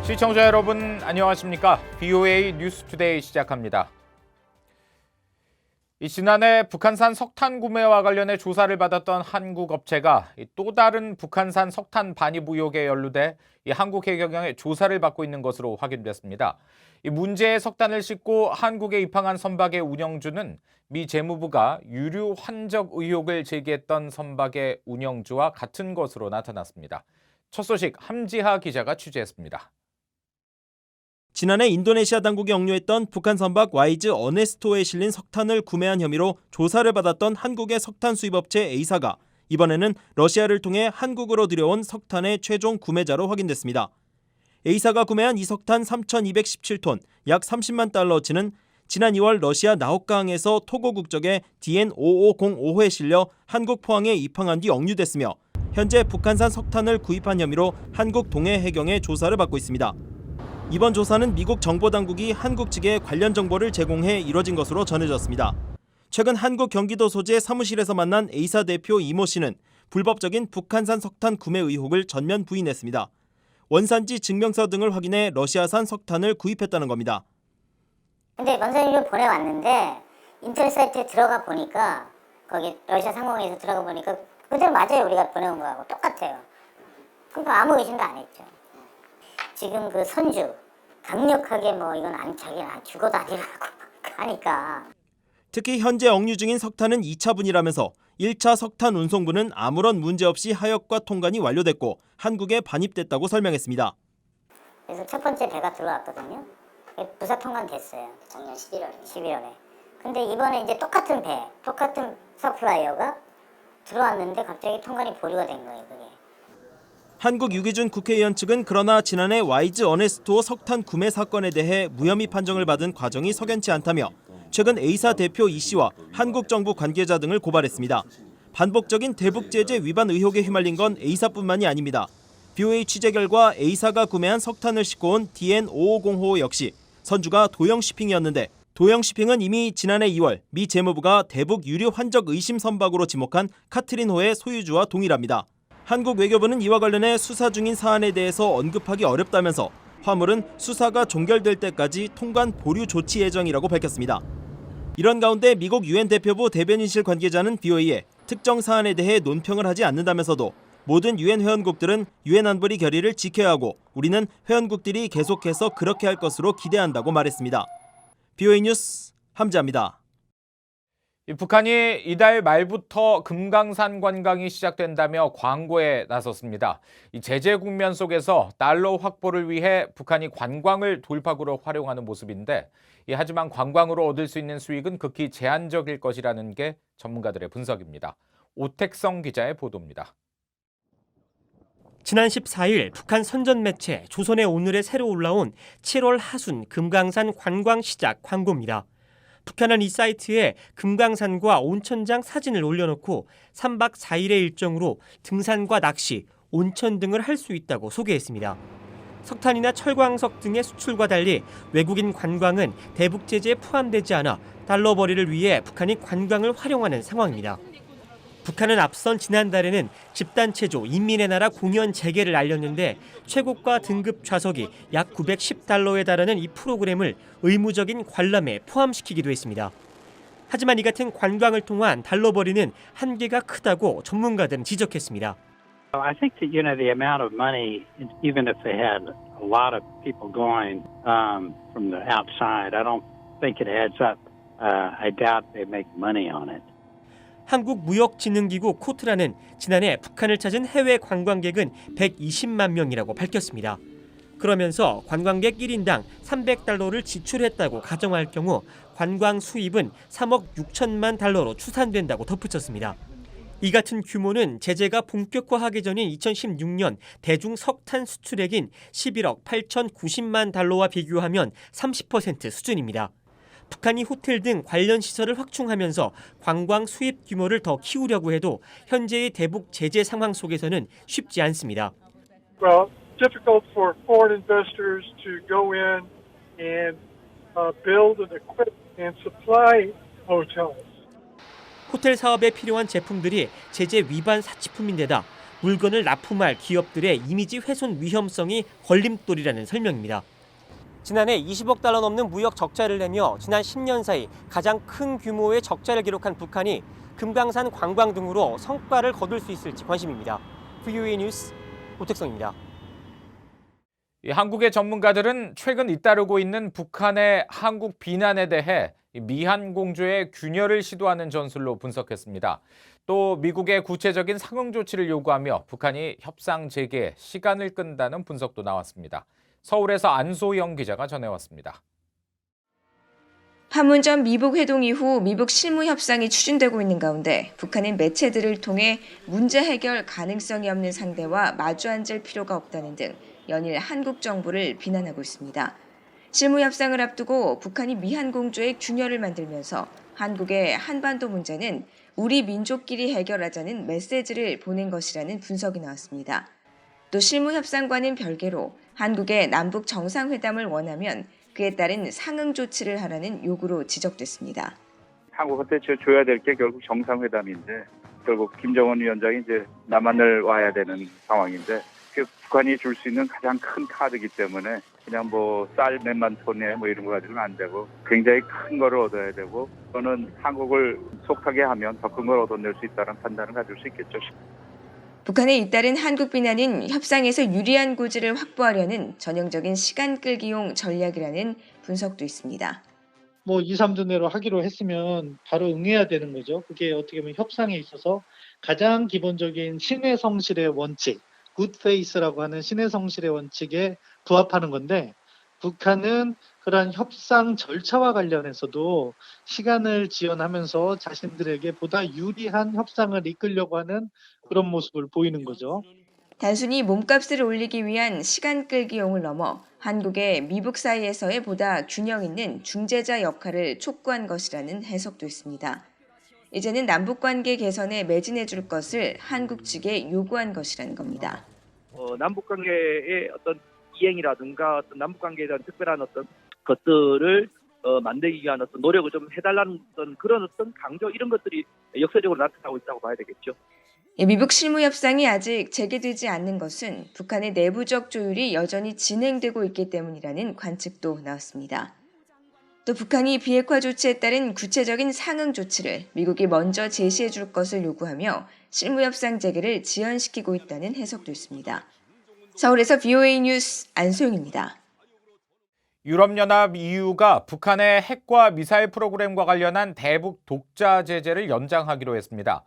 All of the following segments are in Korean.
시청자 여러분 안녕하십니까? BOA 뉴스투데이 시작합니다. 지난해 북한산 석탄 구매와 관련해 조사를 받았던 한국 업체가 또 다른 북한산 석탄 반입 의혹에 연루돼 한국해경의 조사를 받고 있는 것으로 확인됐습니다. 문제의 석탄을 싣고 한국에 입항한 선박의 운영주는 미 재무부가 유류 환적 의혹을 제기했던 선박의 운영주와 같은 것으로 나타났습니다. 첫 소식 함지하 기자가 취재했습니다. 지난해 인도네시아 당국이 억류했던 북한 선박 와이즈 어네스토에 실린 석탄을 구매한 혐의로 조사를 받았던 한국의 석탄 수입업체 A사가 이번에는 러시아를 통해 한국으로 들여온 석탄의 최종 구매자로 확인됐습니다. A사가 구매한 이 석탄 3,217톤, 약 30만 달러치는 지난 2월 러시아 나호강에서 토고 국적의 DN5505호에 실려 한국 포항에 입항한 뒤 억류됐으며 현재 북한산 석탄을 구입한 혐의로 한국 동해해경의 조사를 받고 있습니다. 이번 조사는 미국 정보당국이 한국 측에 관련 정보를 제공해 이뤄진 것으로 전해졌습니다. 최근 한국 경기도 소재 사무실에서 만난 A사 대표 이모 씨는 불법적인 북한산 석탄 구매 의혹을 전면 부인했습니다. 원산지 증명서 등을 확인해 러시아산 석탄을 구입했다는 겁니다. 근데 원산지를 보내왔는데 인터넷 사이트에 들어가 보니까 거기 러시아 상공에서 들어가 보니까 그대로 맞아요. 우리가 보내온 거하고 똑같아요. 그러니까 아무 의심도 안 했죠. 지금 그 선주 강력하게 이건 자기는 죽어도 아니라고 하니까. 특히 현재 억류 중인 석탄은 2차분이라면서 1차 석탄 운송분은 아무런 문제 없이 하역과 통관이 완료됐고 한국에 반입됐다고 설명했습니다. 그래서 첫 번째 배가 들어왔거든요. 부사 통관됐어요. 작년 11월에. 근데 이번에 이제 똑같은 배, 똑같은 서플라이어가 들어왔는데 갑자기 통관이 보류가 된 거예요. 그게. 한국 유기준 국회의원 측은 그러나 지난해 와이즈 어네스토 석탄 구매 사건에 대해 무혐의 판정을 받은 과정이 석연치 않다며 최근 A사 대표 이 씨와 한국 정부 관계자 등을 고발했습니다. 반복적인 대북 제재 위반 의혹에 휘말린 건 A사뿐만이 아닙니다. BOA 취재 결과 A사가 구매한 석탄을 싣고 온 DN5505호 역시 선주가 도영시핑이었는데 도영시핑은 이미 지난해 2월 미 재무부가 대북 유류 환적 의심 선박으로 지목한 카트린호의 소유주와 동일합니다. 한국 외교부는 이와 관련해 수사 중인 사안에 대해서 언급하기 어렵다면서 화물은 수사가 종결될 때까지 통관 보류 조치 예정이라고 밝혔습니다. 이런 가운데 미국 유엔 대표부 대변인실 관계자는 BOA에 특정 사안에 대해 논평을 하지 않는다면서도 모든 유엔 회원국들은 유엔 안보리 결의를 지켜야 하고 우리는 회원국들이 계속해서 그렇게 할 것으로 기대한다고 말했습니다. BOA 뉴스 함지하입니다. 북한이 이달 말부터 금강산 관광이 시작된다며 광고에 나섰습니다. 제재 국면 속에서 달러 확보를 위해 북한이 관광을 돌파구로 활용하는 모습인데 하지만 관광으로 얻을 수 있는 수익은 극히 제한적일 것이라는 게 전문가들의 분석입니다. 오택성 기자의 보도입니다. 지난 14일 북한 선전 매체 조선의 오늘에 새로 올라온 7월 하순 금강산 관광 시작 광고입니다. 북한은 이 사이트에 금강산과 온천장 사진을 올려놓고 3박 4일의 일정으로 등산과 낚시, 온천 등을 할 수 있다고 소개했습니다. 석탄이나 철광석 등의 수출과 달리 외국인 관광은 대북 제재에 포함되지 않아 달러 벌이를 위해 북한이 관광을 활용하는 상황입니다. 북한은 앞선 지난달에는 집단체조 인민의 나라 공연 재개를 알렸는데 최고가 등급 좌석이 약 910달러에 달하는 이 프로그램을 의무적인 관람에 포함시키기도 했습니다. 하지만 이 같은 관광을 통한 달러 벌이는 한계가 크다고 전문가들은 지적했습니다. I think that the amount of money, even if they had a lot of people going from the outside, I don't think it adds up. I doubt they make money on it. 한국무역진흥기구 코트라는 지난해 북한을 찾은 해외 관광객은 120만 명이라고 밝혔습니다. 그러면서 관광객 1인당 300달러를 지출했다고 가정할 경우 관광 수입은 3억 6천만 달러로 추산된다고 덧붙였습니다. 이 같은 규모는 제재가 본격화하기 전인 2016년 대중 석탄 수출액인 11억 8,090만 달러와 비교하면 30% 수준입니다. 북한이 호텔 등 관련 시설을 확충하면서 관광 수입 규모를 더 키우려고 해도 현재의 대북 제재 상황 속에서는 쉽지 않습니다. Well, difficult for foreign investors to go in and build and equip and supply hotels. 호텔 사업에 필요한 제품들이 제재 위반 사치품인데다 물건을 납품할 기업들의 이미지 훼손 위험성이 걸림돌이라는 설명입니다. 지난해 20억 달러 넘는 무역 적자를 내며 지난 10년 사이 가장 큰 규모의 적자를 기록한 북한이 금강산 관광 등으로 성과를 거둘 수 있을지 관심입니다. VOA 뉴스 오택성입니다. 한국의 전문가들은 최근 잇따르고 있는 북한의 한국 비난에 대해 미한 공조의 균열을 시도하는 전술로 분석했습니다. 또 미국의 구체적인 상응 조치를 요구하며 북한이 협상 재개에 시간을 끈다는 분석도 나왔습니다. 서울에서 안소영 기자가 전해왔습니다. 판문점 미북 회동 이후 미북 실무 협상이 추진되고 있는 가운데 북한은 매체들을 통해 문제 해결 가능성이 없는 상대와 마주 앉을 필요가 없다는 등 연일 한국 정부를 비난하고 있습니다. 실무 협상을 앞두고 북한이 미한 공조의 균열을 만들면서 한국의 한반도 문제는 우리 민족끼리 해결하자는 메시지를 보낸 것이라는 분석이 나왔습니다. 또 실무 협상과는 별개로 한국의 남북 정상회담을 원하면 그에 따른 상응 조치를 하라는 요구로 지적됐습니다. 한국한테 줘야 될 게 결국 정상회담인데 결국 김정은 위원장이 이제 남한을 와야 되는 상황인데 북한이 줄 수 있는 가장 큰 카드이기 때문에 그냥 뭐 쌀 몇만 톤에 뭐 이런 거 가지고는 안 되고 굉장히 큰 거를 얻어야 되고 그거는 한국을 속하게 하면 더 큰 걸 얻어낼 수 있다는 판단을 가질 수 있겠죠. 북한의 잇따른 한국 비난은 협상에서 유리한 고지를 확보하려는 전형적인 시간 끌기용 전략이라는 분석도 있습니다. 뭐 2, 3주 내로 하기로 했으면 바로 응해야 되는 거죠. 그게 어떻게 보면 협상에 있어서 가장 기본적인 신의 성실의 원칙, 굿페이스라고 하는 신의 성실의 원칙에 부합하는 건데 북한은 그러한 협상 절차와 관련해서도 시간을 지연하면서 자신들에게 보다 유리한 협상을 이끌려고 하는 그런 모습을 보이는 거죠. 단순히 몸값을 올리기 위한 시간 끌기용을 넘어 한국의 미북 사이에서의 보다 균형 있는 중재자 역할을 촉구한 것이라는 해석도 있습니다. 이제는 남북관계 개선에 매진해 줄 것을 한국 측에 요구한 것이라는 겁니다. 남북관계의 어떤 이행이라든가 어떤 남북관계에 대한 특별한 어떤 것들을 만들기 위한 어떤 노력을 좀 해달라는 그런 어떤 강조 이런 것들이 역사적으로 나타나고 있다고 봐야 되겠죠. 미북 실무 협상이 아직 재개되지 않는 것은 북한의 내부적 조율이 여전히 진행되고 있기 때문이라는 관측도 나왔습니다. 또 북한이 비핵화 조치에 따른 구체적인 상응 조치를 미국이 먼저 제시해 줄 것을 요구하며 실무 협상 재개를 지연시키고 있다는 해석도 있습니다. 서울에서 VOA 뉴스 안소영입니다. 유럽연합 EU가 북한의 핵과 미사일 프로그램과 관련한 대북 독자 제재를 연장하기로 했습니다.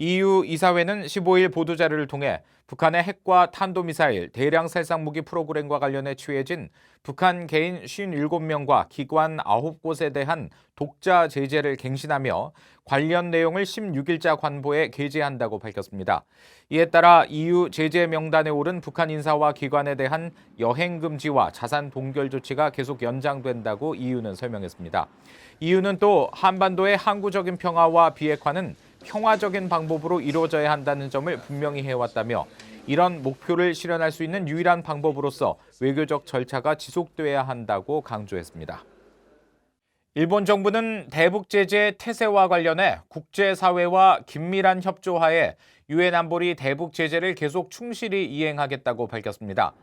EU 이사회는 15일 보도자료를 통해 북한의 핵과 탄도미사일, 대량 살상무기 프로그램과 관련해 취해진 북한 개인 57명과 기관 9곳에 대한 독자 제재를 갱신하며 관련 내용을 16일자 관보에 게재한다고 밝혔습니다. 이에 따라 EU 제재 명단에 오른 북한 인사와 기관에 대한 여행 금지와 자산 동결 조치가 계속 연장된다고 EU는 설명했습니다. EU는 또 한반도의 항구적인 평화와 비핵화는 평화적인 방법으로 이루어져야 한다는 점을 분명히 해왔다며 이런 목표를 실현할 수 있는 유일한 방법으로서 외교적 절차가 지속돼야 한다고 강조했습니다. 일본 정부는 대북 제재 태세와 관련해 국제사회와 긴밀한 협조하에 유엔 안보리 대북 제재를 계속 충실히 이행하겠다고 밝혔습니다.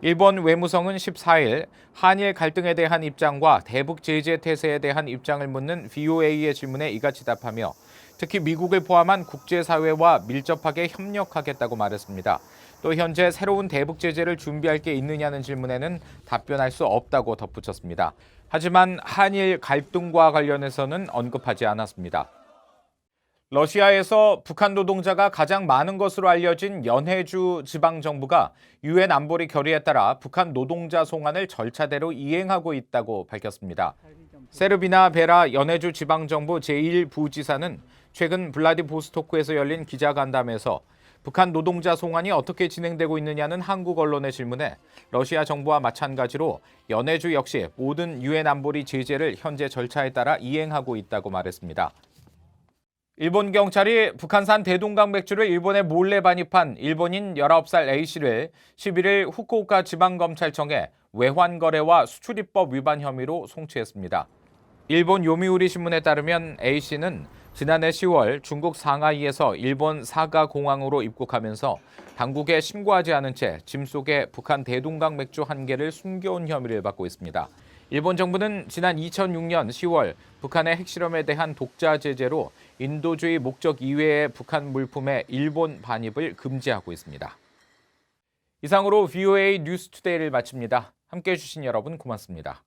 일본 외무성은 14일 한일 갈등에 대한 입장과 대북 제재 태세에 대한 입장을 묻는 VOA의 질문에 이같이 답하며 특히 미국을 포함한 국제사회와 밀접하게 협력하겠다고 말했습니다. 또 현재 새로운 대북 제재를 준비할 게 있느냐는 질문에는 답변할 수 없다고 덧붙였습니다. 하지만 한일 갈등과 관련해서는 언급하지 않았습니다. 러시아에서 북한 노동자가 가장 많은 것으로 알려진 연해주 지방정부가 유엔 안보리 결의에 따라 북한 노동자 송환을 절차대로 이행하고 있다고 밝혔습니다. 세르비나 베라 연해주 지방정부 제1부지사는 최근 블라디보스토크에서 열린 기자간담회에서 북한 노동자 송환이 어떻게 진행되고 있느냐는 한국 언론의 질문에 러시아 정부와 마찬가지로 연해주 역시 모든 유엔 안보리 제재를 현재 절차에 따라 이행하고 있다고 말했습니다. 일본 경찰이 북한산 대동강 맥주를 일본에 몰래 반입한 일본인 19살 A씨를 11일 후쿠오카 지방검찰청에 외환거래와 수출입법 위반 혐의로 송치했습니다. 일본 요미우리 신문에 따르면 A씨는 지난해 10월 중국 상하이에서 일본 사가 공항으로 입국하면서 당국에 신고하지 않은 채 짐 속에 북한 대동강 맥주 1개를 숨겨온 혐의를 받고 있습니다. 일본 정부는 지난 2006년 10월 북한의 핵실험에 대한 독자 제재로 인도주의 목적 이외의 북한 물품의 일본 반입을 금지하고 있습니다. 이상으로 VOA 뉴스투데이를 마칩니다. 함께해 주신 여러분 고맙습니다.